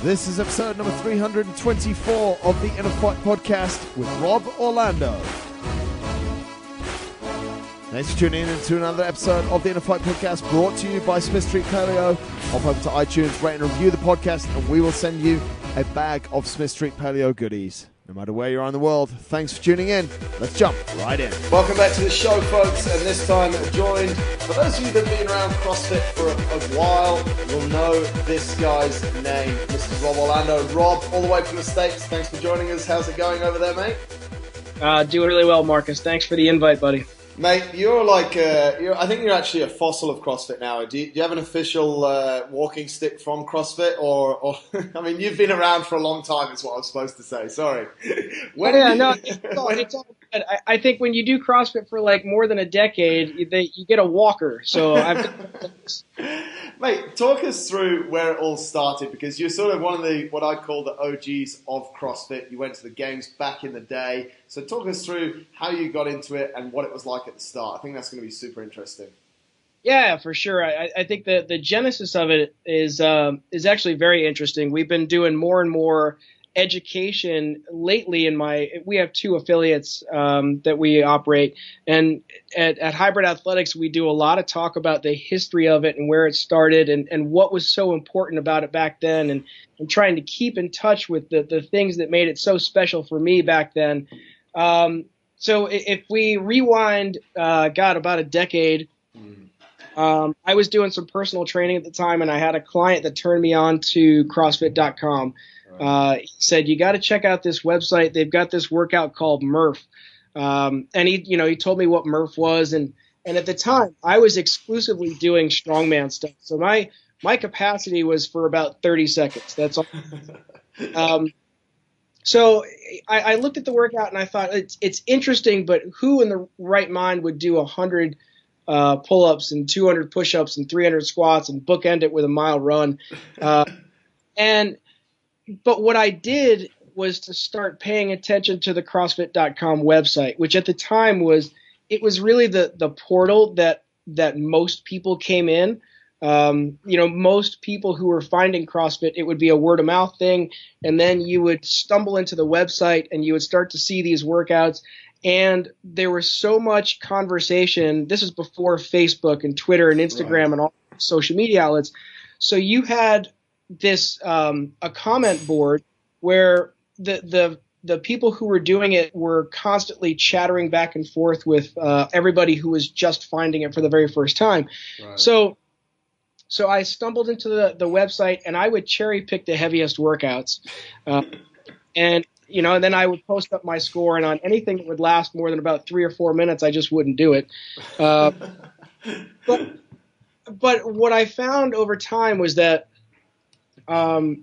This is episode number 324 of the InnerFight podcast with Rob Orlando. Thanks for tuning in to another episode of the InnerFight podcast brought to you by Smith Street Paleo. Hop over to iTunes, rate and review the podcast, and we will send you a bag of Smith Street Paleo goodies. No matter where you are in the world, thanks for tuning in. Let's jump right in. Welcome back to the show, folks, and this time joined, for those of you that have been around CrossFit for a while, will know this guy's name. This is Rob Orlando. Rob, all the way from the States, thanks for joining us. How's it going over there, mate? Doing really well, Marcus. Thanks for the invite, buddy. Mate, you're like, I think you're actually a fossil of CrossFit now. Do you have an official walking stick from CrossFit? Or I mean, you've been around for a long time is what I was supposed to say. Sorry. It's all good. I think when you do CrossFit for like more than a decade, you get a walker. So Mate, talk us through where it all started, because you're sort of one of the, what I call the OGs of CrossFit. You went to the games back in the day. So talk us through how you got into it and what it was like at the start. I think that's going to be super interesting. Yeah, for sure. I think that the genesis of it is actually very interesting. We've been doing more and more education lately. We have two affiliates that we operate, and at Hybrid Athletics we do a lot of talk about the history of it and where it started and what was so important about it back then, and trying to keep in touch with the things that made it so special for me back then. So if we rewind, about a decade, I was doing some personal training at the time, and I had a client that turned me on to CrossFit.com. He said, you got to check out this website. They've got this workout called Murph. And he told me what Murph was. And at the time I was exclusively doing strongman stuff. So my capacity was for about 30 seconds. That's all. So I looked at the workout and I thought it's interesting, but who in the right mind would do 100 pull-ups and 200 push-ups and 300 squats and bookend it with a mile run? But what I did was to start paying attention to the CrossFit.com website, which at the time was really the portal that most people came in. Most people who were finding CrossFit, it would be a word of mouth thing. And then you would stumble into the website and you would start to see these workouts. And there was so much conversation. This is before Facebook and Twitter and Instagram and all social media outlets. So you had this a comment board where the people who were doing it were constantly chattering back and forth with everybody who was just finding it for the very first time. Right. So I stumbled into the website and I would cherry pick the heaviest workouts, and then I would post up my score, and on anything that would last more than about 3 or 4 minutes, I just wouldn't do it. But what I found over time was that I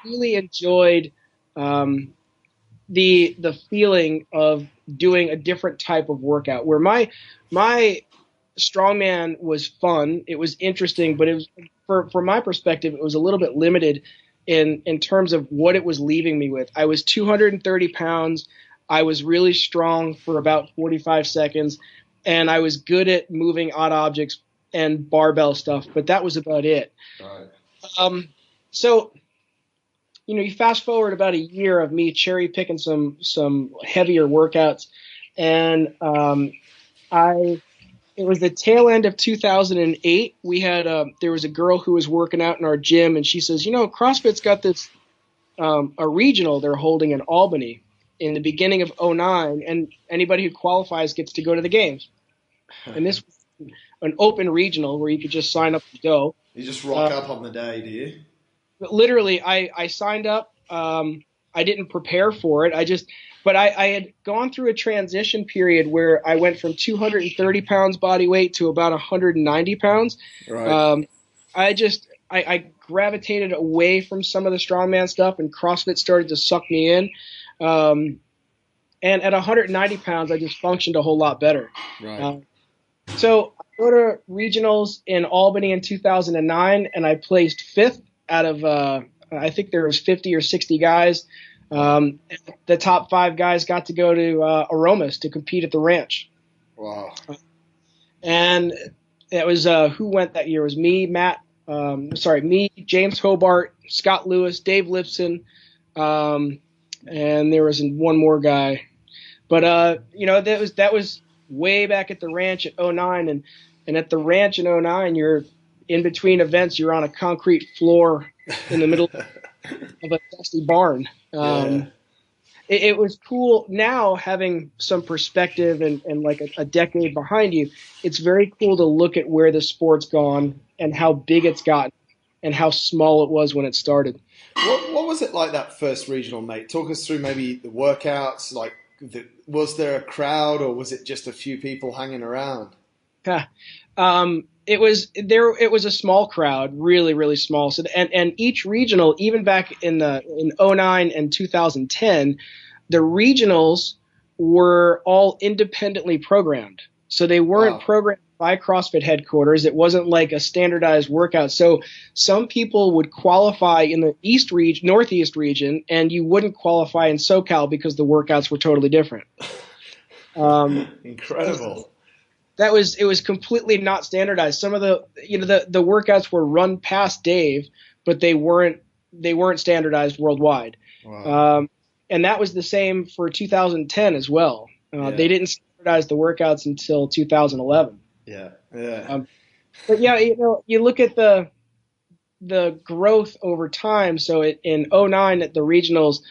really enjoyed the feeling of doing a different type of workout, where my strongman was fun. It was interesting, but it was, from my perspective, it was a little bit limited in terms of what it was leaving me with. I was 230 pounds. I was really strong for about 45 seconds, and I was good at moving odd objects and barbell stuff, but that was about it. Right. So, you fast forward about a year of me cherry picking some heavier workouts, and it was the tail end of 2008. We had there was a girl who was working out in our gym, and she says, CrossFit's got this a regional they're holding in Albany in the beginning of 2009, and anybody who qualifies gets to go to the games. And this was an open regional where you could just sign up to go. You just rock up on the day, do you? Literally, I signed up. I didn't prepare for it. But I had gone through a transition period where I went from 230 pounds body weight to about 190 pounds. Right. I gravitated away from some of the strongman stuff, and CrossFit started to suck me in. And at 190 pounds, I just functioned a whole lot better. Right. So I go to regionals in Albany in 2009, and I placed 5th out of I think there was 50 or 60 guys. The top 5 guys got to go to Aromas to compete at the ranch. Wow. And it was who went that year? It was me, Matt Me, James Hobart, Scott Lewis, Dave Lipson, and there was one more guy. But that was way back at the ranch at 09, and at the ranch in 09, you're in between events, you're on a concrete floor in the middle of a dusty barn. It was cool. Now, having some perspective and like a decade behind you, it's very cool to look at where the sport's gone and how big it's gotten and how small it was when it started. What was it like that first regional, mate? Talk us through maybe the workouts. Like, was there a crowd, or was it just a few people hanging around? It was a small crowd, really, really small. So, and each regional, even back in 09 and 2010, the regionals were all independently programmed. So they weren't programmed by CrossFit headquarters. It wasn't like a standardized workout. So some people would qualify in the Northeast region, and you wouldn't qualify in SoCal because the workouts were totally different. Incredible. It was completely not standardized. Some of the workouts were run past Dave, but they weren't standardized worldwide. Wow. And that was the same for 2010 as well. They didn't standardize the workouts until 2011. Yeah. But yeah, you look at the growth over time. So in 09 at the regionals,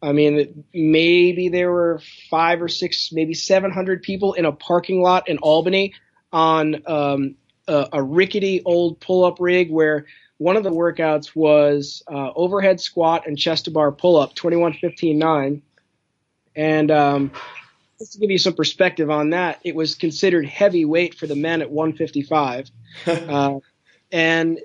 I mean, maybe there were 500 or 600, maybe 700 people in a parking lot in Albany on a rickety old pull-up rig where one of the workouts was overhead squat and chest to bar pull-up, 21-15-9. And just to give you some perspective on that, it was considered heavy weight for the men at 155. And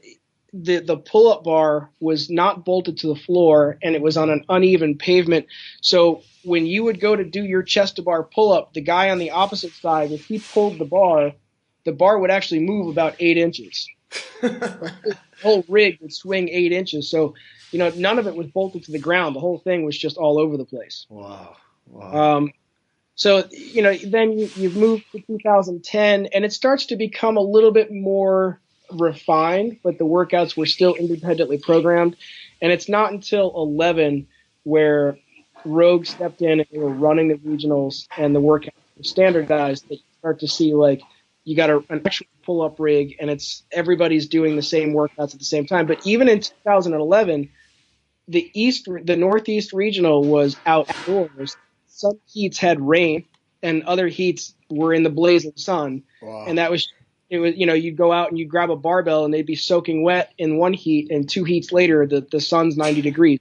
the pull-up bar was not bolted to the floor, and it was on an uneven pavement. So when you would go to do your chest to bar pull-up, the guy on the opposite side, if he pulled the bar would actually move about 8 inches. The whole rig would swing 8 inches. So, none of it was bolted to the ground. The whole thing was just all over the place. Wow. So, then you've moved to 2010, and it starts to become a little bit more refined, but the workouts were still independently programmed. And it's not until 11 where Rogue stepped in and they were running the regionals and the workouts were standardized that you start to see, like, you got an actual pull-up rig and everybody's doing the same workouts at the same time. But even in 2011, the Northeast regional was outdoors. Some heats had rain and other heats were in the blazing sun. Wow. And you'd go out and you'd grab a barbell and they'd be soaking wet in one heat, and 2 heats later, the sun's 90 degrees.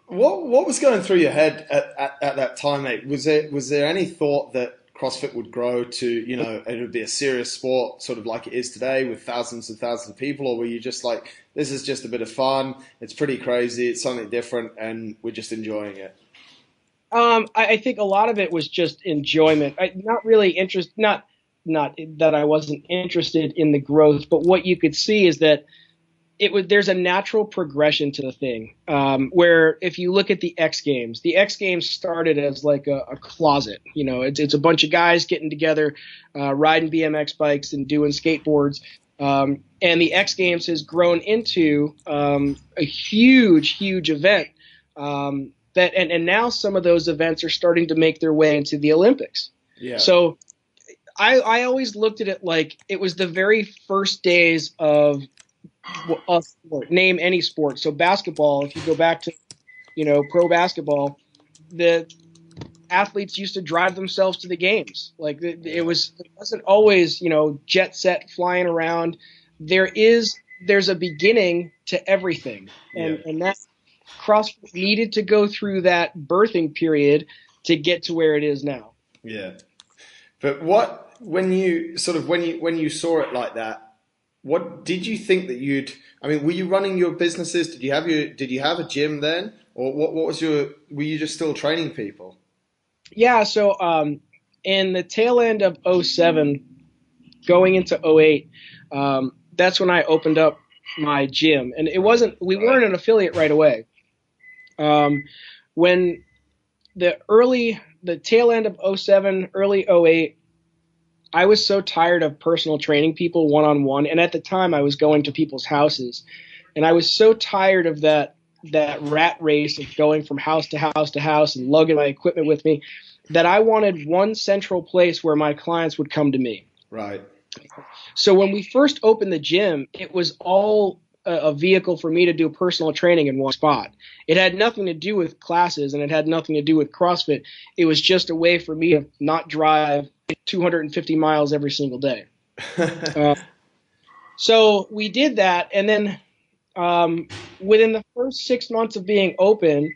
What was going through your head at that time, mate? Was there any thought that CrossFit would grow to, it would be a serious sport, sort of like it is today with thousands and thousands of people? Or were you just like, this is just a bit of fun, it's pretty crazy, it's something different, and we're just enjoying it? I think a lot of it was just enjoyment. Not really interest, not that I wasn't interested in the growth, but what you could see is that there's a natural progression to the thing. Where if you look at the X Games started as like a closet. It's a bunch of guys getting together, riding BMX bikes and doing skateboards. And the X Games has grown into a huge event. And now some of those events are starting to make their way into the Olympics. Yeah. So I always looked at it like it was the very first days of a sport. Name any sport. So basketball, if you go back to, pro basketball, the athletes used to drive themselves to the games. Like it wasn't always, jet set flying around. There's a beginning to everything. And that CrossFit needed to go through that birthing period to get to where it is now. Yeah. But when you saw it like that, what did you think that were you running your businesses? Did you have a gym then? Or what was were you just still training people? Yeah. So, in the tail end of 07, going into 08, that's when I opened up my gym, and we weren't an affiliate right away. When the tail end of 07, early 08, I was so tired of personal training people one-on-one. And at the time I was going to people's houses, and I was so tired of that rat race of going from house to house to house and lugging my equipment with me, that I wanted one central place where my clients would come to me. Right. So when we first opened the gym, it was all a vehicle for me to do personal training in one spot. It had nothing to do with classes, and it had nothing to do with CrossFit. It was just a way for me to not drive 250 miles every single day. So we did that, and then within the first 6 months of being open,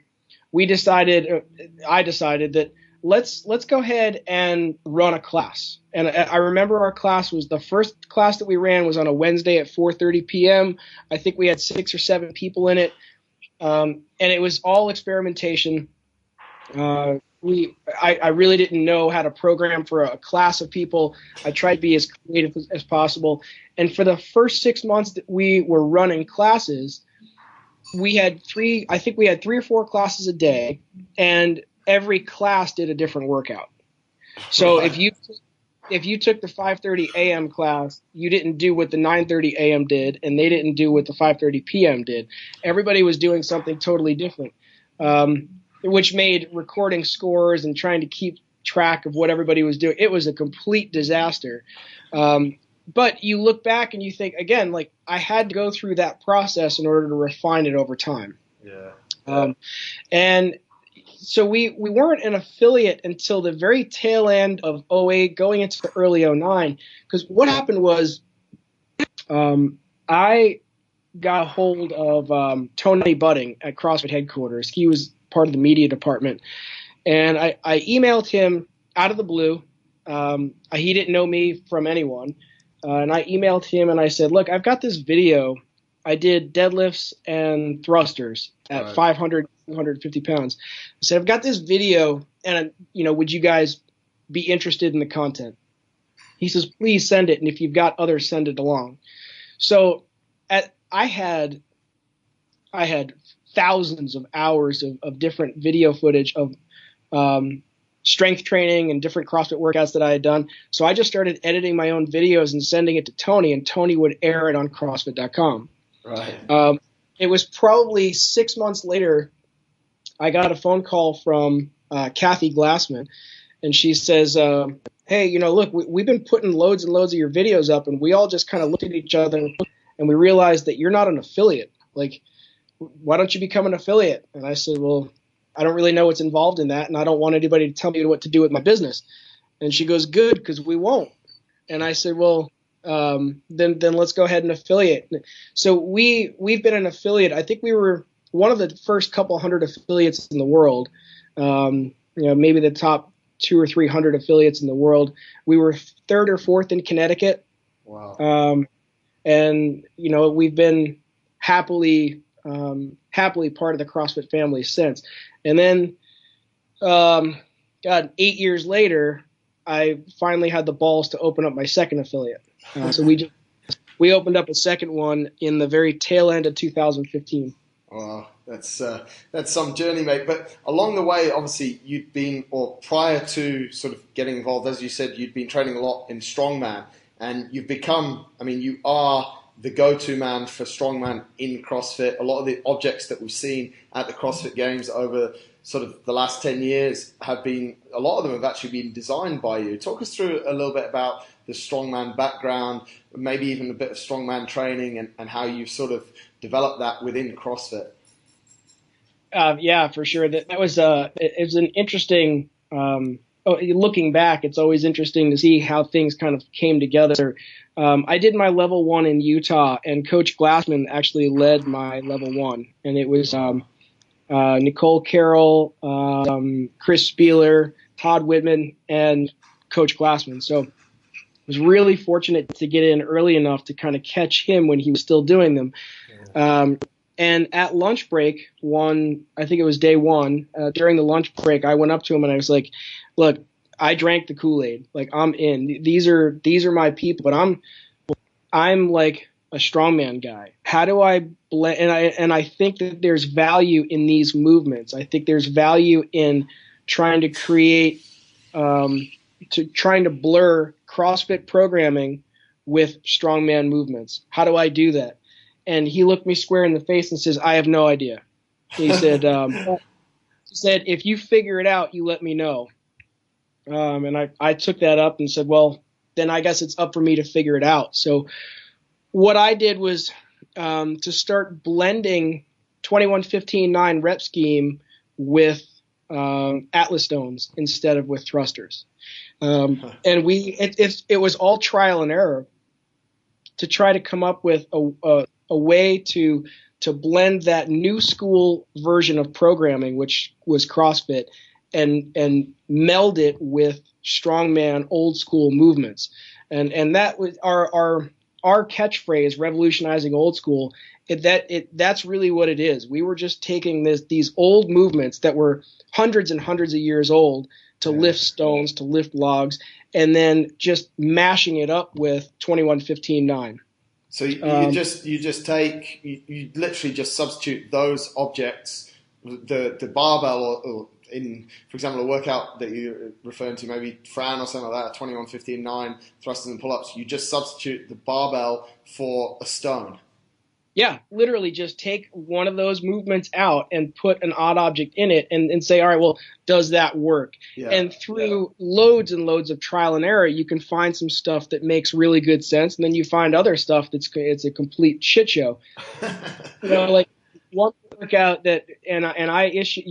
I decided that let's go ahead and run a class. And I remember our class was, the first class that we ran was on a Wednesday at 4:30 p.m. I think we had 6 or 7 people in it, and it was all experimentation. I really didn't know how to program for a class of people. I tried to be as creative as possible. And for the first 6 months that we were running classes, we had 3 or 4 classes a day, and every class did a different workout. So if you took the 5:30 a.m. class, you didn't do what the 9:30 a.m. did, and they didn't do what the 5:30 p.m. did. Everybody was doing something totally different, which made recording scores and trying to keep track of what everybody was doing, it was a complete disaster. But you look back and you think, again, like, I had to go through that process in order to refine it over time. Yeah. And so we weren't an affiliate until the very tail end of 08, going into early 09. Because what happened was, I got a hold of Tony Budding at CrossFit headquarters. He was part of the media department. And I emailed him out of the blue. He didn't know me from anyone. And I emailed him and I said, look, I've got this video. I did deadlifts and thrusters at 500, 250 pounds. I said, I've got this video, and, would you guys be interested in the content? He says, please send it. And if you've got others, send it along. So I had thousands of hours of different video footage of strength training and different CrossFit workouts that I had done. So I just started editing my own videos and sending it to Tony, and Tony would air it on CrossFit.com. Right. It was probably 6 months later, I got a phone call from Kathy Glassman, and she says, hey, look, we've been putting loads and loads of your videos up, and we all just kind of looked at each other and we realized that you're not an affiliate. Like, why don't you become an affiliate? And I said, well, I don't really know what's involved in that, and I don't want anybody to tell me what to do with my business. And she goes, good, because we won't. And I said, well, then let's go ahead and affiliate. So we've been an affiliate. I think we were one of the first couple hundred affiliates in the world. Maybe the top 200 or 300 affiliates in the world. We were 3rd or 4th in Connecticut. Wow. And we've been happily part of the CrossFit family since. And then, 8 years later, I finally had the balls to open up my second affiliate. So we opened up a second one in the very tail end of 2015. Wow, that's some journey, mate. But along the way, obviously, you'd been, or prior to sort of getting involved, as you said, you'd been training a lot in strongman, and you've become, you are the go-to man for strongman in CrossFit. A lot of the objects that we've seen at the CrossFit Games over sort of the last 10 years a lot of them have actually been designed by you. Talk us through a little bit about the strongman background, maybe even a bit of strongman training, and how you sort of developed that within CrossFit. Yeah, for sure. That was it was an interesting. Looking back, it's always interesting to see how things kind of came together. I did my level 1 in Utah, and Coach Glassman actually led my level 1, and it was Nicole Carroll, Chris Spieler, Todd Whitman, and Coach Glassman. So I was really fortunate to get in early enough to kind of catch him when he was still doing them. And at lunch break, I think it was day 1, during the lunch break, I went up to him and I was like, look, I drank the Kool-Aid. Like, I'm in. These are my people, but I'm like a strongman guy. How do I blend? And I think that there's value in these movements. I think there's value in trying to create trying to blur CrossFit programming with strongman movements. How do I do that? And he looked me square in the face and says, I have no idea. He said, if you figure it out, you let me know. And I took that up and said, well, then I guess it's up for me to figure it out. So what I did was to start blending 21-15-9 rep scheme with Atlas stones instead of with thrusters. And it was all trial and error to try to come up with a way to blend that new school version of programming, which was CrossFit, and meld it with strongman old school movements. And that was our catchphrase, revolutionizing old school. That's really what it is. We were just taking these old movements that were hundreds and hundreds of years old to lift stones, to lift logs, and then just mashing it up with 21-15-9. So you literally just substitute those objects, the barbell, or in, for example, a workout that you're referring to, maybe Fran or something like that, 21-15-9 thrusters and pull-ups. You just substitute the barbell for a stone. Yeah, literally just take one of those movements out and put an odd object in it and say, all right, well, does that work? Yeah, and through loads and loads of trial and error, you can find some stuff that makes really good sense. And then you find other stuff it's a complete shit show. Like one workout that, and I issue,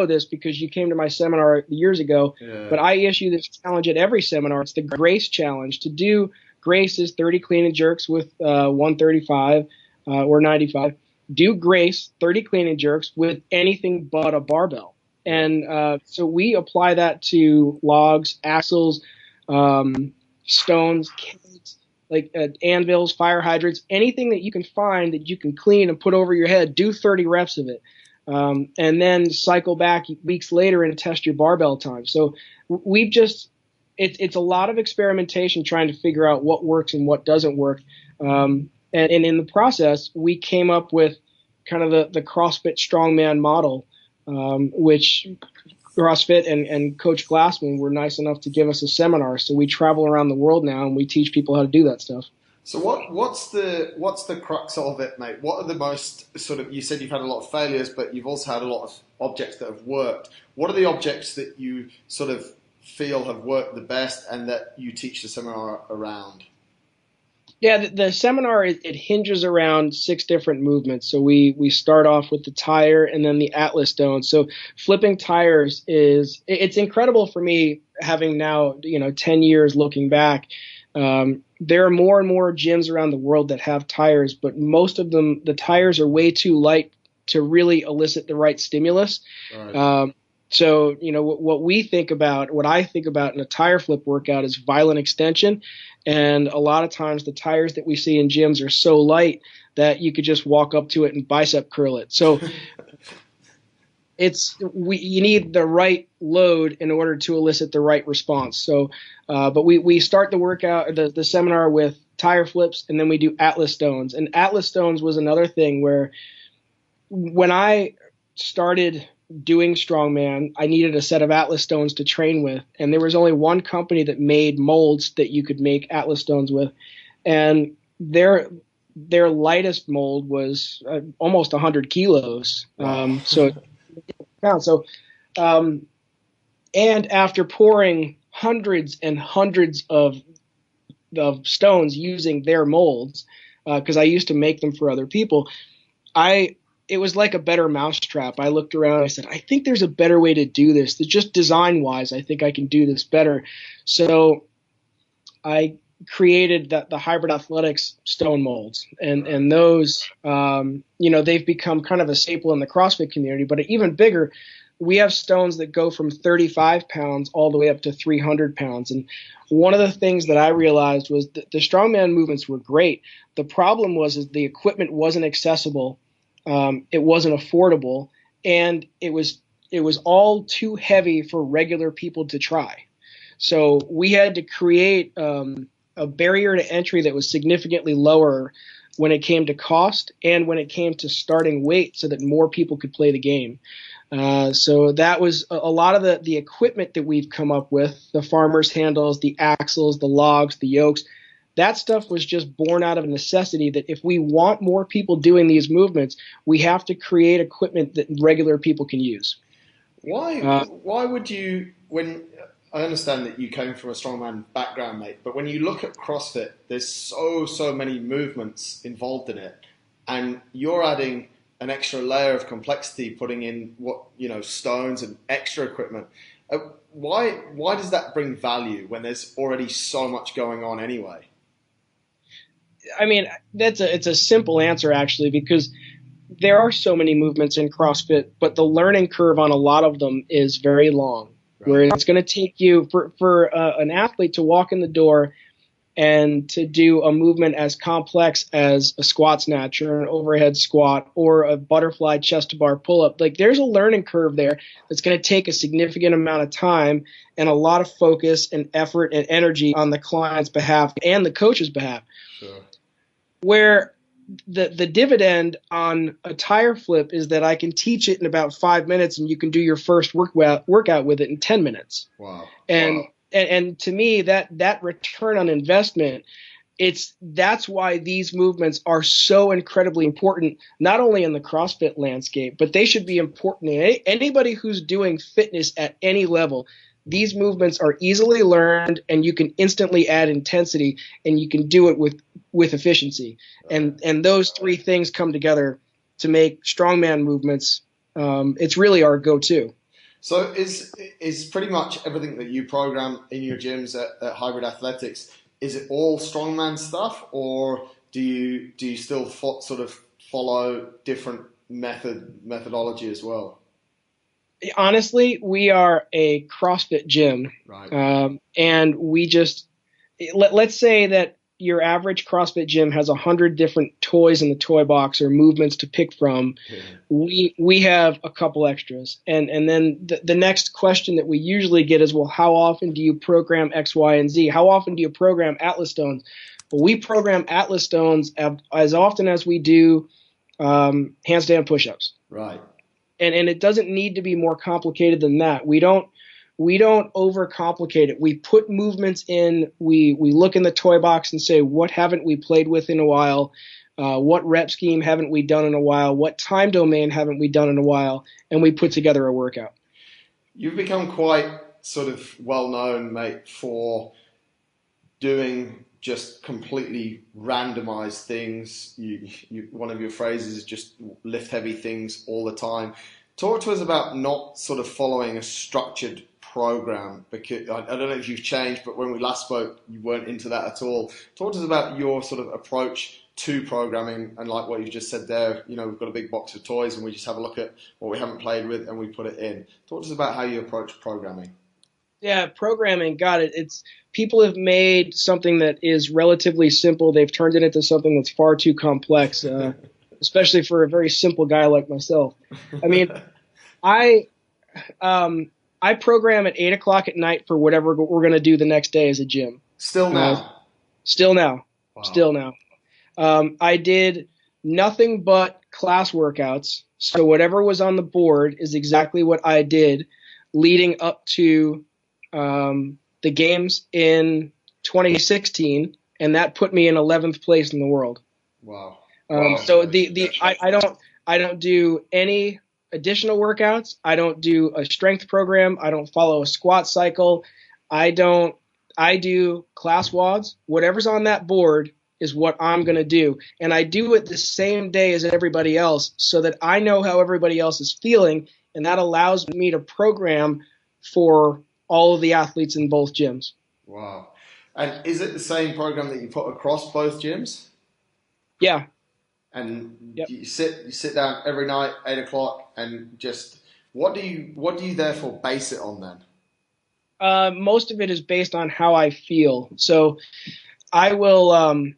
this because you came to my seminar years ago, but I issue this challenge at every seminar. It's the Grace Challenge. To do Grace is 30 clean and jerks with 135. Or 95, do Grace 30 clean and jerks with anything but a barbell. And so we apply that to logs, axles, stones, kegs, like anvils, fire hydrants, anything that you can find that you can clean and put over your head, do 30 reps of it. And then cycle back weeks later and test your barbell time. So we've it's a lot of experimentation trying to figure out what works and what doesn't work. And in the process, we came up with kind of the CrossFit Strongman model, which CrossFit and Coach Glassman were nice enough to give us a seminar. So we travel around the world now and we teach people how to do that stuff. So what's the crux of it, mate? What are the most you said you've had a lot of failures, but you've also had a lot of objects that have worked. What are the objects that you sort of feel have worked the best and that you teach the seminar around? Yeah, the seminar, it hinges around 6 different movements. So we start off with the tire and then the Atlas stone. So flipping tires it's incredible for me, having now, 10 years looking back. There are more and more gyms around the world that have tires, but most of them, the tires are way too light to really elicit the right stimulus. Right. So, what I think about in a tire flip workout is violent extension. And a lot of times the tires that we see in gyms are so light that you could just walk up to it and bicep curl it. So you need the right load in order to elicit the right response. So, but we start the workout, the seminar with tire flips, and then we do Atlas stones. And Atlas stones was another thing where when I started doing strongman, I needed a set of Atlas stones to train with, and there was only one company that made molds that you could make Atlas stones with, and their lightest mold was almost 100 kilos. And after pouring hundreds and hundreds of stones using their molds, because I used to make them for other people, it was like a better mousetrap. I looked around, I said, I think there's a better way to do this. Just design-wise, I think I can do this better. So I created the Hybrid Athletics stone molds. And those, they've become kind of a staple in the CrossFit community. But even bigger, we have stones that go from 35 pounds all the way up to 300 pounds. And one of the things that I realized was that the strongman movements were great. The problem was the equipment wasn't accessible. It wasn't affordable, and it was all too heavy for regular people to try. So we had to create a barrier to entry that was significantly lower when it came to cost and when it came to starting weight, so that more people could play the game. So that was a lot of the equipment that we've come up with, the farmer's handles, the axles, the logs, the yokes. That stuff was just born out of necessity that if we want more people doing these movements, we have to create equipment that regular people can use. Why would you, when I understand that you came from a strongman background, mate, but when you look at CrossFit, there's so many movements involved in it, and you're adding an extra layer of complexity, putting in stones and extra equipment. Why does that bring value when there's already so much going on anyway? I mean, it's a simple answer actually, because there are so many movements in CrossFit, but the learning curve on a lot of them is very long. Right. Where it's going to take you for an athlete to walk in the door and to do a movement as complex as a squat snatch or an overhead squat or a butterfly chest to bar pull up. Like, there's a learning curve there that's going to take a significant amount of time and a lot of focus and effort and energy on the client's behalf and the coach's behalf. Sure. Where the dividend on a tire flip is that I can teach it in about 5 minutes and you can do your first workout with it in 10 minutes. Wow. And to me, that return on investment, that's why these movements are so incredibly important, not only in the CrossFit landscape, but they should be important to anybody who's doing fitness at any level. These movements are easily learned, and you can instantly add intensity, and you can do it with efficiency. And those three things come together to make strongman movements. It's really our go-to. So is pretty much everything that you program in your gyms at Hybrid Athletics, is it all strongman stuff, or do you still sort of follow different methodology as well? Honestly, we are a CrossFit gym, right. And we just let's say that your average CrossFit gym has 100 different toys in the toy box or movements to pick from. Yeah. We have a couple extras, and then the next question that we usually get is, well, how often do you program X, Y, and Z? How often do you program Atlas stones? Well, we program Atlas stones as often as we do handstand push-ups. Right. And it doesn't need to be more complicated than that. We don't overcomplicate it. We put movements in. We look in the toy box and say, what haven't we played with in a while? What rep scheme haven't we done in a while? What time domain haven't we done in a while? And we put together a workout. You've become quite sort of well known, mate, for doing just completely randomized things. One of your phrases is just lift heavy things all the time. Talk to us about not sort of following a structured program, because I don't know if you've changed, but when we last spoke, you weren't into that at all. Talk to us about your sort of approach to programming, and like what you just said there, we've got a big box of toys and we just have a look at what we haven't played with and we put it in. Talk to us about how you approach programming. Yeah, programming, got it. It's people have made something that is relatively simple. They've turned it into something that's far too complex, especially for a very simple guy like myself. I mean, I program at 8 o'clock at night for whatever we're going to do the next day as a gym. Still now? Still now. Wow. Still now. I did nothing but class workouts. So whatever was on the board is exactly what I did leading up to the games in 2016, and that put me in 11th place in the world. Wow. So I don't do any additional workouts. I don't do a strength program. I don't follow a squat cycle. I do class WODs. Whatever's on that board is what I'm going to do. And I do it the same day as everybody else so that I know how everybody else is feeling, and that allows me to program for all of the athletes in both gyms. Wow. And is it the same program that you put across both gyms? Yeah. And yep. You sit down every night, 8 o'clock, and just what do you therefore base it on then? Most of it is based on how I feel. So I will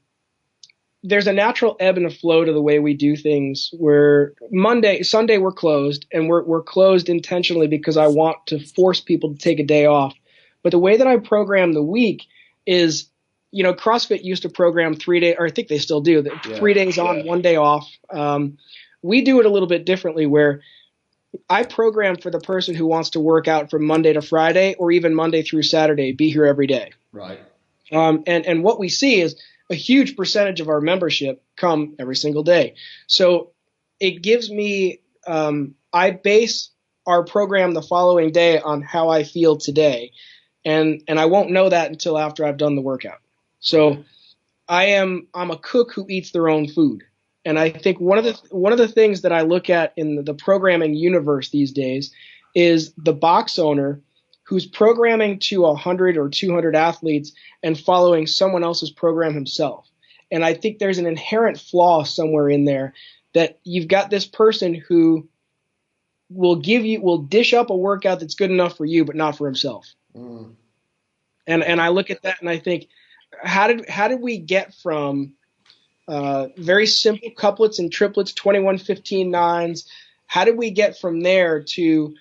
there's a natural ebb and a flow to the way we do things, where Sunday we're closed, and we're closed intentionally because I want to force people to take a day off. But the way that I program the week is, CrossFit used to program 3 days, or I think they still do, 3 days on, 1 day off. We do it a little bit differently, where I program for the person who wants to work out from Monday to Friday or even Monday through Saturday, be here every day. Right. And what we see is a huge percentage of our membership come every single day. So it gives me, I base our program the following day on how I feel today. And I won't know that until after I've done the workout. So I'm a cook who eats their own food. And I think one of the things that I look at in the programming universe these days is the box owner who's programming to 100 or 200 athletes and following someone else's program himself. And I think there's an inherent flaw somewhere in there that you've got this person who will dish up a workout that's good enough for you, but not for himself. Mm. And I look at that and I think, how did we get from very simple couplets and triplets, 21-15-9s? How did we get from there to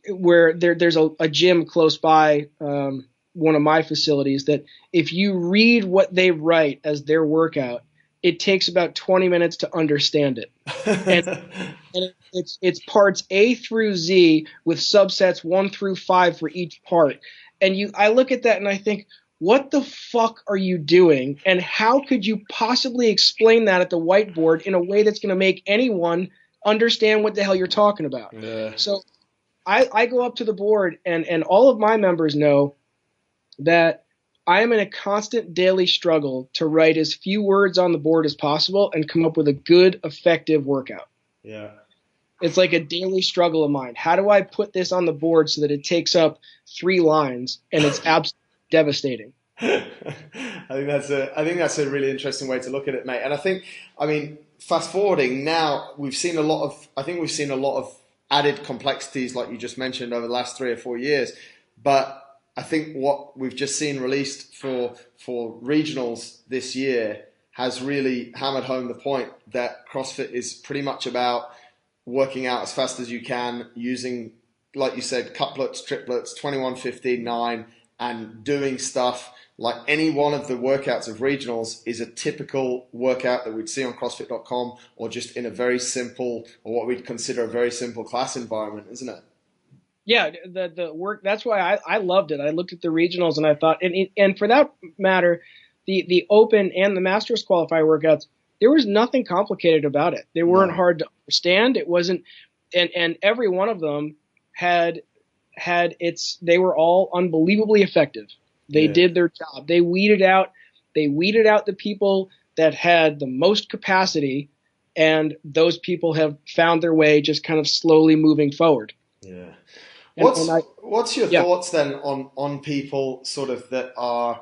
where there's a gym close by one of my facilities that if you read what they write as their workout, it takes about 20 minutes to understand it. And it's parts A through Z with subsets 1 through 5 for each part. And I look at that and I think, what the fuck are you doing? And how could you possibly explain that at the whiteboard in a way that's going to make anyone understand what the hell you're talking about? Yeah. So I go up to the board and all of my members know that I am in a constant daily struggle to write as few words on the board as possible and come up with a good, effective workout. Yeah. It's like a daily struggle of mine. How do I put this on the board so that it takes up 3 lines and it's absolutely devastating? I think that's a really interesting way to look at it, mate. And I mean, fast forwarding now, we've seen a lot of added complexities, like you just mentioned, over the last 3 or 4 years. But I think what we've just seen released for regionals this year has really hammered home the point that CrossFit is pretty much about working out as fast as you can using, like you said, couplets, triplets, 21-15-9, and doing stuff like any one of the workouts of regionals is a typical workout that we'd see on CrossFit.com or just in a very simple, or what we'd consider a very simple class environment, isn't it? Yeah, the work. That's why I loved it. I looked at the regionals and I thought, and for that matter, the open and the masters qualifier workouts, there was nothing complicated about it. They weren't hard to understand. It wasn't, and every one of them had they were all unbelievably effective. They did their job. They weeded out the people that had the most capacity, and those people have found their way just kind of slowly moving forward. Yeah. What's your thoughts then on people sort of that are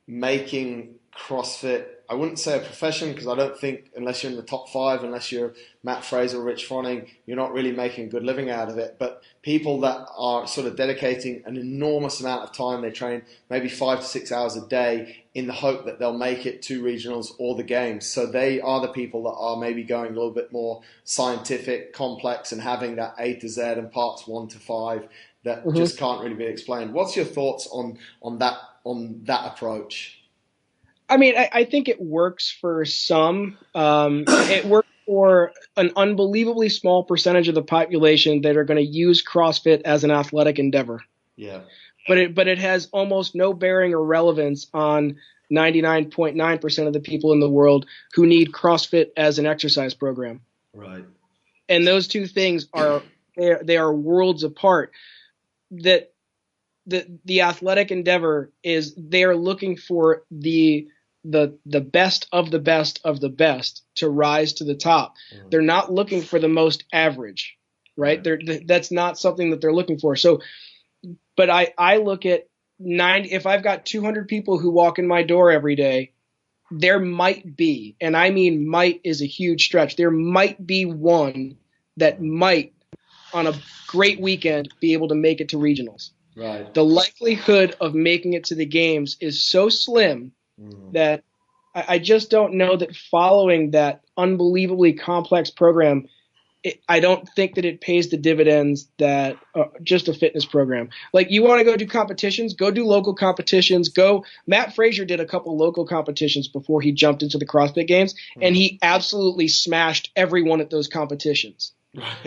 making CrossFit, I wouldn't say a profession, because I don't think unless you're in the top 5, unless you're Matt Fraser or Rich Froning, you're not really making a good living out of it. But people that are sort of dedicating an enormous amount of time, they train maybe 5 to 6 hours a day in the hope that they'll make it to regionals or the games. So they are the people that are maybe going a little bit more scientific, complex, and having that A to Z and parts 1 to 5 that just can't really be explained. What's your thoughts on that approach? I mean, I think it works for some. It works for an unbelievably small percentage of the population that are going to use CrossFit as an athletic endeavor. Yeah. But it has almost no bearing or relevance on 99.9% of the people in the world who need CrossFit as an exercise program. Right. And those two things are worlds apart. That the athletic endeavor is they're looking for the best of the best of the best to rise to the top. They're not looking for the most average, right? That's not something that they're looking for. So, but I look at if I've got 200 people who walk in my door every day, there might be, and I mean might is a huge stretch, there might be one that might on a great weekend be able to make it to regionals. Right. The likelihood of making it to the games is so slim that I just don't know that following that unbelievably complex program, I don't think that it pays the dividends that just a fitness program. Like, you want to go do competitions, go do local competitions. Matt Fraser did a couple local competitions before he jumped into the CrossFit Games, and he absolutely smashed everyone at those competitions.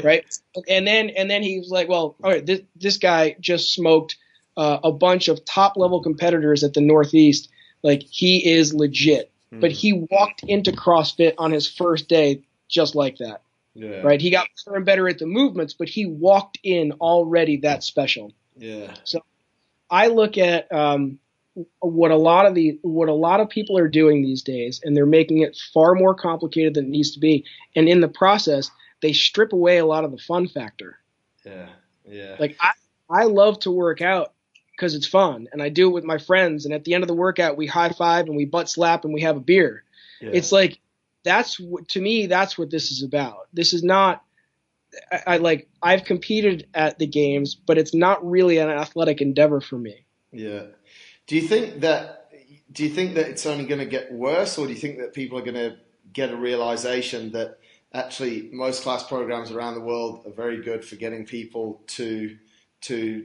right? And then he was like, well, all right, this guy just smoked a bunch of top level competitors at the Northeast. Like, he is legit. But he walked into CrossFit on his first day just like that. Yeah. Right? He got better and better at the movements, but he walked in already that special. Yeah. So I look at what a lot of people are doing these days, and they're making it far more complicated than it needs to be. And in the process, they strip away a lot of the fun factor. Yeah. Yeah. Like, I love to work out because it's fun, and I do it with my friends. And at the end of the workout, we high five and we butt slap and we have a beer. Yeah. It's like, to me, that's what this is about. This is not, I've competed at the games, but it's not really an athletic endeavor for me. Yeah. Do you think that it's only going to get worse, or do you think that people are going to get a realization that actually most class programs around the world are very good for getting people to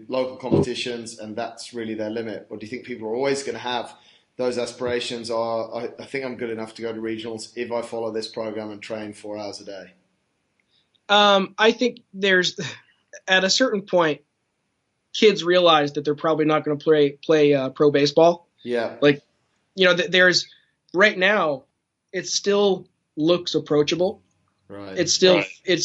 local competitions, and that's really their limit? Or do you think people are always going to have those aspirations, or I think I'm good enough to go to regionals if I follow this program and train 4 hours a day? I think at a certain point, kids realize that they're probably not going to play pro baseball. Yeah. Like, there's right now, it still looks approachable. Right. It's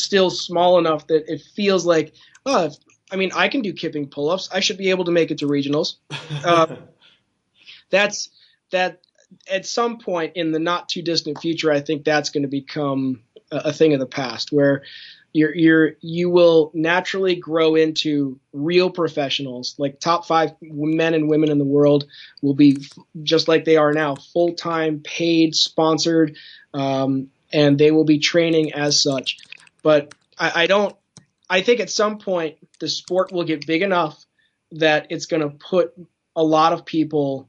still small enough that it feels like, I can do kipping pull-ups. I should be able to make it to regionals. That at some point in the not too distant future, I think that's going to become a thing of the past, where you will naturally grow into real professionals. Like, top 5 men and women in the world will be just like they are now, full-time, paid, sponsored, and they will be training as such. But I think at some point the sport will get big enough that it's going to put a lot of people,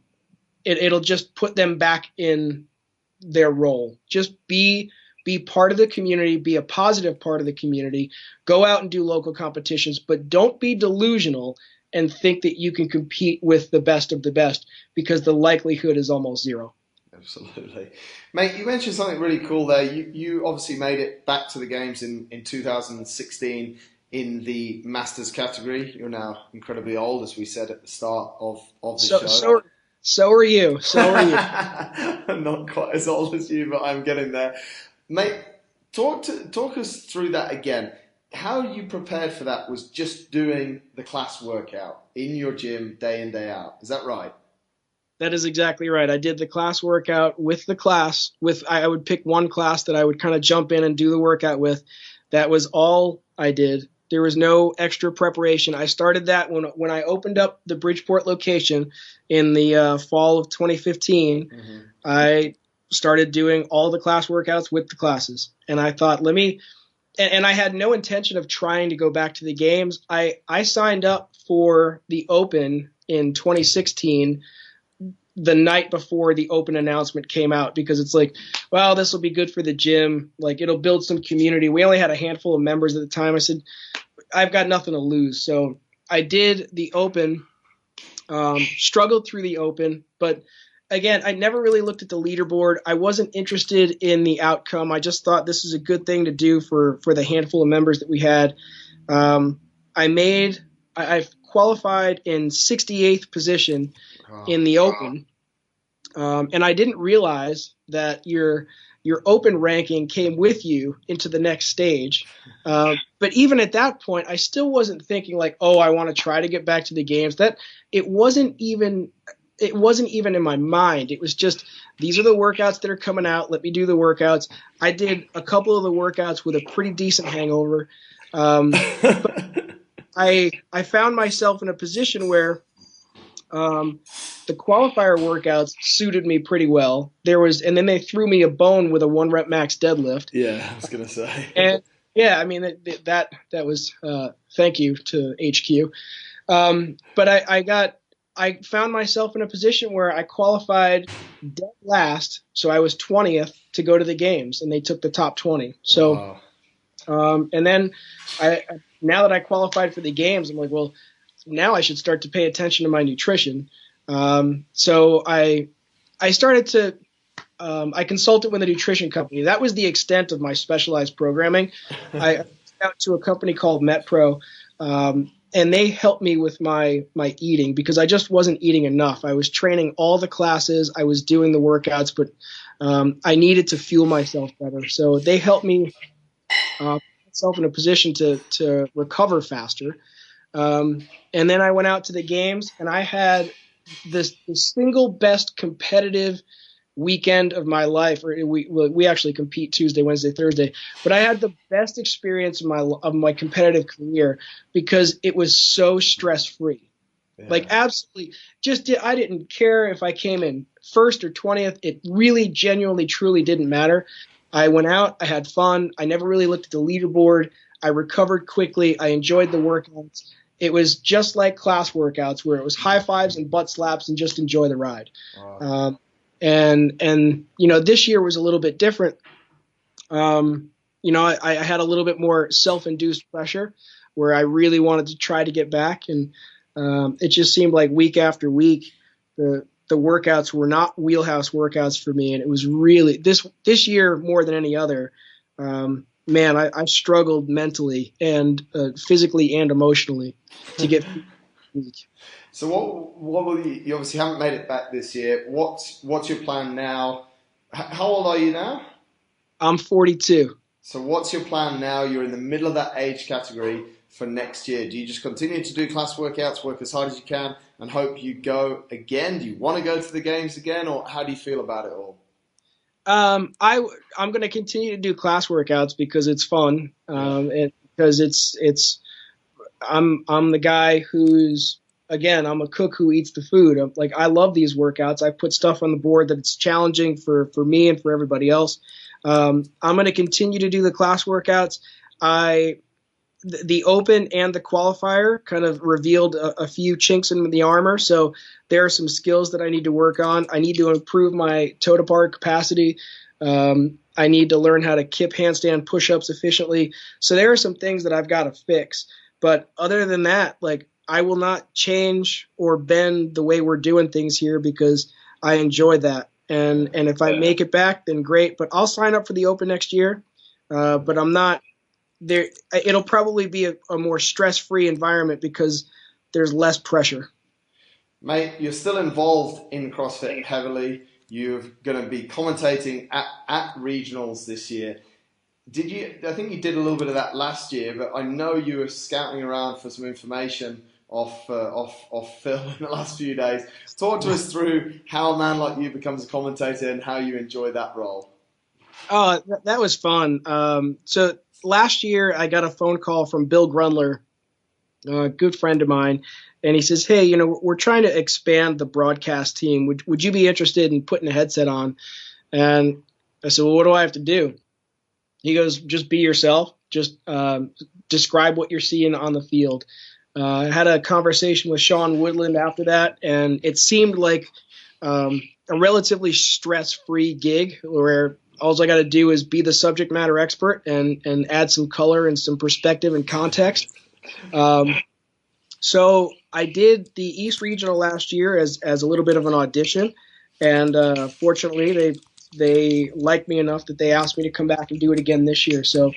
it'll just put them back in their role. Just be part of the community, be a positive part of the community, go out and do local competitions, but don't be delusional and think that you can compete with the best of the best, because the likelihood is almost zero. Absolutely. Mate, you mentioned something really cool there. You obviously made it back to the games in 2016 in the Masters category. You're now incredibly old, as we said at the start of the show. So are you. I'm not quite as old as you, but I'm getting there. Mate, talk us through that again. How you prepared for that was just doing the class workout in your gym day in, day out. Is that right? That is exactly right. I did the class workout with the class. I would pick one class that I would kind of jump in and do the workout with. That was all I did. There was no extra preparation. I started that when I opened up the Bridgeport location in the fall of 2015. Mm-hmm. I started doing all the class workouts with the classes. And I thought, and I had no intention of trying to go back to the games. I signed up for the Open in 2016 the night before the Open announcement came out, because it's like, well, this will be good for the gym. Like, it'll build some community. We only had a handful of members at the time. I said, I've got nothing to lose. So I did the Open, struggled through the Open, but again, I never really looked at the leaderboard. I wasn't interested in the outcome. I just thought this is a good thing to do for the handful of members that we had. I qualified in 68th position in the Open. And I didn't realize that your Open ranking came with you into the next stage. But even at that point, I still wasn't thinking like, oh, I want to try to get back to the games. That it wasn't even in my mind. It was just, these are the workouts that are coming out. Let me do the workouts. I did a couple of the workouts with a pretty decent hangover. But I found myself in a position where the qualifier workouts suited me pretty well. And then they threw me a bone with a 1 rep max deadlift. Yeah, I was gonna say. And yeah, I mean that was thank you to HQ. But I found myself in a position where I qualified dead last, so I was 20th to go to the games, and they took the top 20. So, wow. And then now that I qualified for the games, I'm like, well, now I should start to pay attention to my nutrition. So I started to I consulted with a nutrition company. That was the extent of my specialized programming. I out to a company called MetPro, and they helped me with my eating because I just wasn't eating enough. I was training all the classes, I was doing the workouts, but I needed to fuel myself better. So they helped me put myself in a position to recover faster. And then I went out to the games, and I had the single best competitive weekend of my life. Or we actually compete Tuesday, Wednesday, Thursday, but I had the best experience of my competitive career because it was so stress free. Yeah. Like absolutely, I didn't care if I came in first or 20th. It really, genuinely, truly didn't matter. I went out, I had fun. I never really looked at the leaderboard. I recovered quickly. I enjoyed the workouts. It was just like class workouts where it was high fives and butt slaps and just enjoy the ride. Wow. And this year was a little bit different. I had a little bit more self-induced pressure where I really wanted to try to get back. And it just seemed like week after week, the workouts were not wheelhouse workouts for me. And it was really this year more than any other. Man, I struggled mentally and physically and emotionally to get through the week. So what will you obviously haven't made it back this year. What's your plan now? How old are you now? I'm 42. So what's your plan now? You're in the middle of that age category for next year. Do you just continue to do class workouts, work as hard as you can, and hope you go again? Do you want to go to the games again, or how do you feel about it all? I'm going to continue to do class workouts because it's fun, and because I'm the guy who's, again, I'm a cook who eats the food. I love these workouts. I put stuff on the board that it's challenging for me and for everybody else. I'm going to continue to do the class workouts. The open and the qualifier kind of revealed a few chinks in the armor. So there are some skills that I need to work on. I need to improve my toe to bar capacity. I need to learn how to kip handstand push-ups efficiently. So there are some things that I've got to fix. But other than that, I will not change or bend the way we're doing things here because I enjoy that. And if I make it back, then great. But I'll sign up for the Open next year. But I'm not there. It'll probably be a more stress-free environment because there's less pressure. Mate, you're still involved in CrossFit heavily. You're going to be commentating at regionals this year. I think you did a little bit of that last year, but I know you were scouting around for some information off Phil in the last few days. Talk to us through how a man like you becomes a commentator and how you enjoy that role. Oh, that was fun. So last year I got a phone call from Bill Grundler, a good friend of mine, and he says, "Hey, we're trying to expand the broadcast team. Would you be interested in putting a headset on?" And I said, "Well, what do I have to do?" He goes, "Just be yourself. Just describe what you're seeing on the field." I had a conversation with Sean Woodland after that, and it seemed like a relatively stress-free gig where all I got to do is be the subject matter expert and add some color and some perspective and context. So I did the East Regional last year as a little bit of an audition, and fortunately they liked me enough that they asked me to come back and do it again this year. So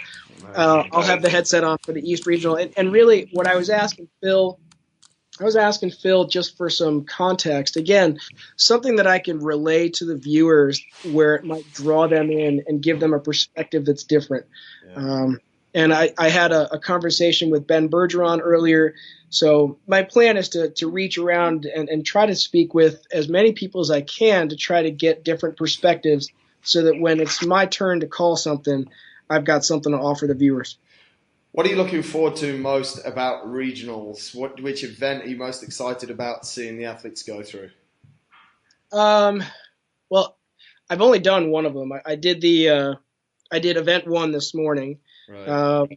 I'll have the headset on for the East Regional. And really what I was asking Phil just for some context. Again, something that I can relay to the viewers where it might draw them in and give them a perspective that's different. Yeah. And I had a conversation with Ben Bergeron earlier. So my plan is to reach around and try to speak with as many people as I can to try to get different perspectives so that when it's my turn to call something, I've got something to offer the viewers. What are you looking forward to most about regionals? Which event are you most excited about seeing the athletes go through? Well, I've only done one of them. I did event 1 this morning. Right.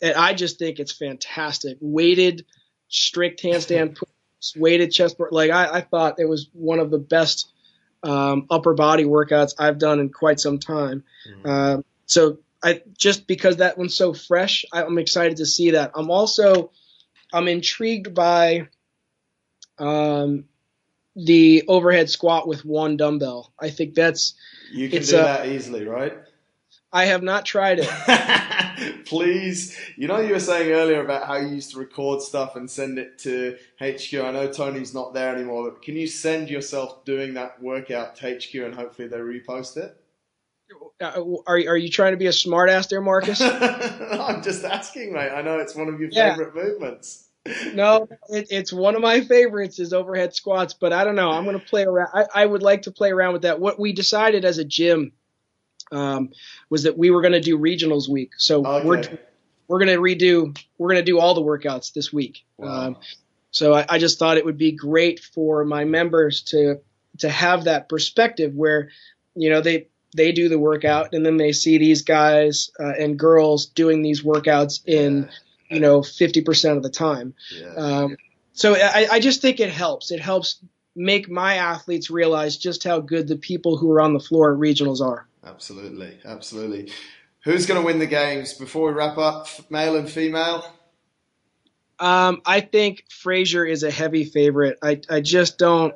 And I just think it's fantastic. Weighted, strict handstand push-ups, weighted chest bar. I thought it was one of the best upper body workouts I've done in quite some time. Mm-hmm. So just because that one's so fresh, I'm excited to see that. I'm intrigued by the overhead squat with one dumbbell. I think you can do that easily, right? I have not tried it. Please. You know, you were saying earlier about how you used to record stuff and send it to HQ. I know Tony's not there anymore, but can you send yourself doing that workout to HQ and hopefully they repost it? Are you trying to be a smart ass there, Marcus? No, I'm just asking, mate. I know it's one of your favorite movements. No, it's one of my favorites is overhead squats, but I don't know. I'm going to play around. I would like to play around with that. What we decided as a gym was that we were going to do regionals week. So okay. we're going to do all the workouts this week. Wow. So I just thought it would be great for my members to have that perspective where, you know, they do the workout and then they see these guys and girls doing these workouts in, you know, 50% of the time. Yeah. So I just think it helps. It helps make my athletes realize just how good the people who are on the floor at regionals are. Absolutely. Absolutely. Who's going to win the games? Before we wrap up, male and female? I think Frazier is a heavy favorite. I just don't.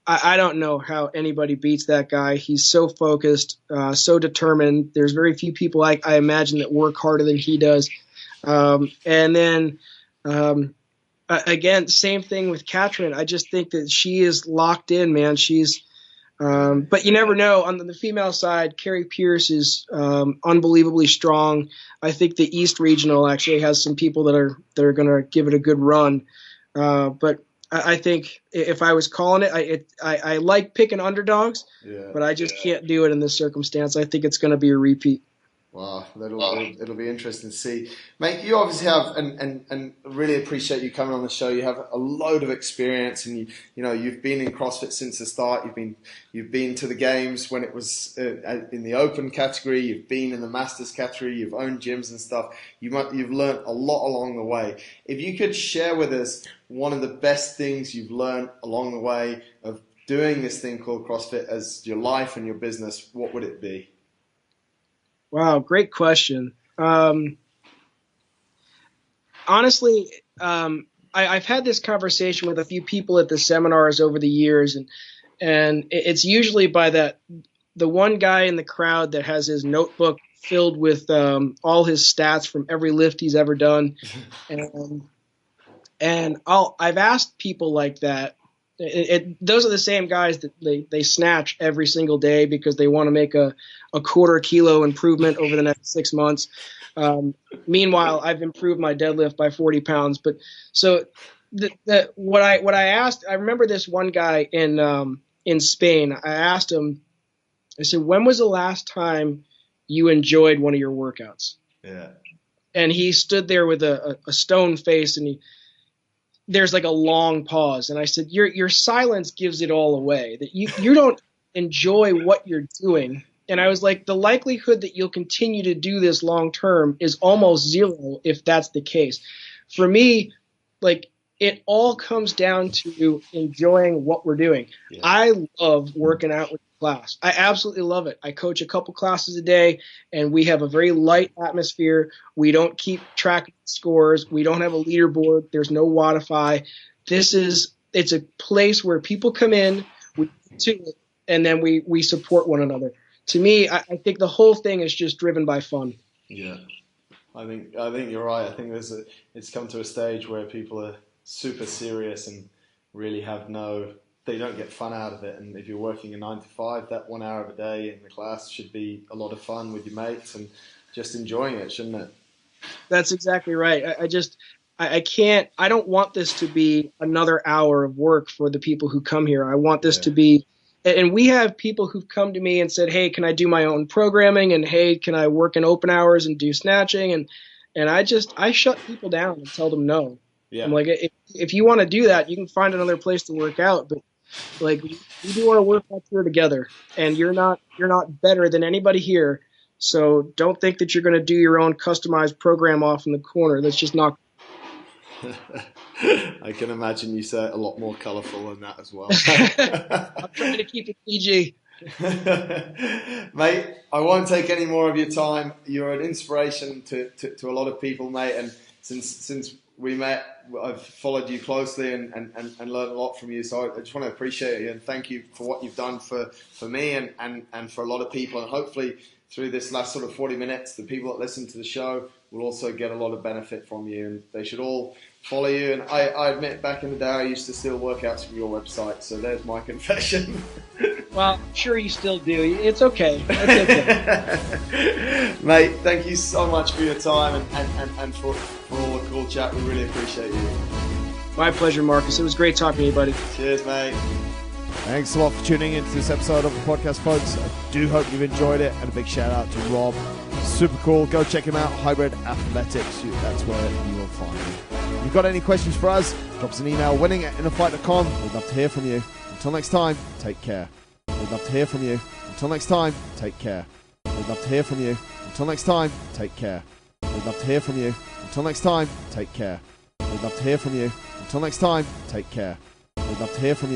I don't know how anybody beats that guy. He's so focused, so determined. There's very few people I imagine that work harder than he does. And then, again, same thing with Katrin. I just think that she is locked in, man. She's, but you never know. On the female side, Carrie Pierce is unbelievably strong. I think the East Regional actually has some people that are going to give it a good run. But I think if I was calling it, I like picking underdogs, but I just can't do it in this circumstance. I think it's going to be a repeat. Wow, it'll be interesting to see, mate. You obviously have, and really appreciate you coming on the show. You have a load of experience, and you've been in CrossFit since the start. You've been to the games when it was in the open category. You've been in the masters category. You've owned gyms and stuff. You've learned a lot along the way. If you could share with us one of the best things you've learned along the way of doing this thing called CrossFit as your life and your business, what would it be? Wow, great question. Honestly, I've had this conversation with a few people at the seminars over the years, and it's usually by the one guy in the crowd that has his notebook filled with all his stats from every lift he's ever done, and I've asked people like that. Those are the same guys that they snatch every single day because they want to make a quarter kilo improvement over the next 6 months. Meanwhile, I've improved my deadlift by 40 pounds. But so what I asked, I remember this one guy in Spain. I asked him, I said, when was the last time you enjoyed one of your workouts? Yeah. And he stood there with a stone face, and there's like a long pause. And I said, your silence gives it all away, that you don't enjoy what you're doing. And I was like, the likelihood that you'll continue to do this long term is almost zero if that's the case. For me, like, it all comes down to enjoying what we're doing. Yeah. I love working out with class. I absolutely love it. I coach a couple classes a day, and we have a very light atmosphere. We don't keep track of scores. We don't have a leaderboard. There's no Wodify. It's a place where people come in, we do it, and then we support one another. To me, I think the whole thing is just driven by fun. Yeah, I think you're right. I think it's come to a stage where people are super serious and really they don't get fun out of it. And if you're working a 9 to 5, that 1 hour of a day in the class should be a lot of fun with your mates and just enjoying it, shouldn't it? That's exactly right. I don't want this to be another hour of work for the people who come here. I want this to be, and we have people who've come to me and said, hey, can I do my own programming? And hey, can I work in open hours and do snatching? And I shut people down and tell them no. Yeah. I'm like, if you want to do that, you can find another place to work out. But like, we do our work out here together, and you're not better than anybody here. So don't think that you're going to do your own customized program off in the corner. That's just not. I can imagine you say it a lot more colorful than that as well. I'm trying to keep it PG. Mate, I won't take any more of your time. You're an inspiration to a lot of people, mate. And since we met, I've followed you closely and learned a lot from you. So I just want to appreciate you and thank you for what you've done for me and for a lot of people. And hopefully through this last sort of 40 minutes, the people that listen to the show will also get a lot of benefit from you. And they should all follow you. And I admit, back in the day, I used to steal workouts from your website. So there's my confession. Well, I'm sure you still do. It's okay. It's okay. Mate, thank you so much for your time and for all the cool chat. We really appreciate you. My pleasure, Marcus. It was great talking to you, buddy. Cheers, mate. Thanks a lot for tuning into this episode of the podcast, folks. I do hope you've enjoyed it. And a big shout out to Rob. Super cool. Go check him out. Hybrid Athletics. That's where you will find him. If you've got any questions for us, drop us an email, winning@innerfight.com. We'd love to hear from you. Until next time, take care. We'd love to hear from you. Until next time, take care. We'd love to hear from you. Until next time, take care. We'd love to hear from you. Until next time, take care. We'd love to hear from you. Until next time, take care. We'd love to hear from you.